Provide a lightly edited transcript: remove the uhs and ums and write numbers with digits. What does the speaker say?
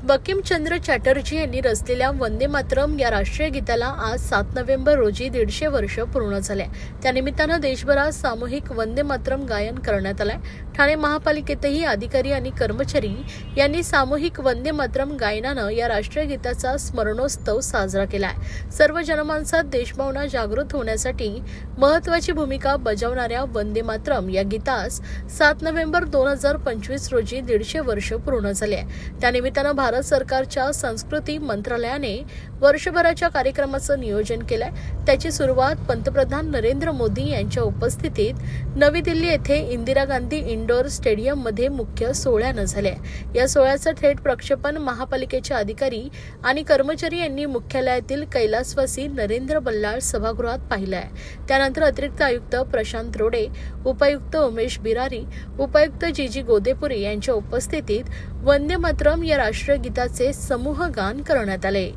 बंकिमचंद्र चॅटर्जी यांनी रचलेल्या वंदे मातरम या राष्ट्रीय गीताला आज 7 नोव्हेंबर रोजी 150 वर्ष पूर्ण झाले। त्यानिमित्तानं देशभरात सामूहिक वंदे मातरम गायन करण्यात आले। ठाणे महापालिकेतही अधिकारी आणि कर्मचारी यांनी सामूहिक वंदे मातरम गायनानं या राष्ट्रीय गीताचा स्मरणोत्सव साजरा केलाय। सर्व जनमानसात देशभावना जागृत होण्यासाठी महत्त्वाची भूमिका बजावणाऱ्या वंदे मातरम या गीतास 7 नोव्हेंबर 2025 रोजी 150 वर्ष पूर्ण झाले। त्यानिमित्तानं भारत सरकारच्या संस्कृती मंत्रालयाने वर्षभराच्या कार्यक्रमाचं नियोजन केलंय। त्याची सुरुवात पंतप्रधान नरेंद्र मोदी यांच्या उपस्थितीत नवी दिल्ली येथे इंदिरा गांधी इंडोर स्टेडियम मध्ये मुख्य सोहळ्यानं झाले। या सोहळ्याचं थेट प्रक्षेपण महापालिकेचे अधिकारी आणि कर्मचारी यांनी मुख्यालयातील कैलासवासी नरेंद्र बल्लाळ सभागृहात पाहिलंय। त्यानंतर अतिरिक्त आयुक्त प्रशांत रोडे, उपायुक्त उमेश बिरारी, उपायुक्त जीजी गोदेपुरे यांच्या उपस्थितीत वंदे मातरम या राष्ट्रीय गीताचे समूह गान करण्यात आले।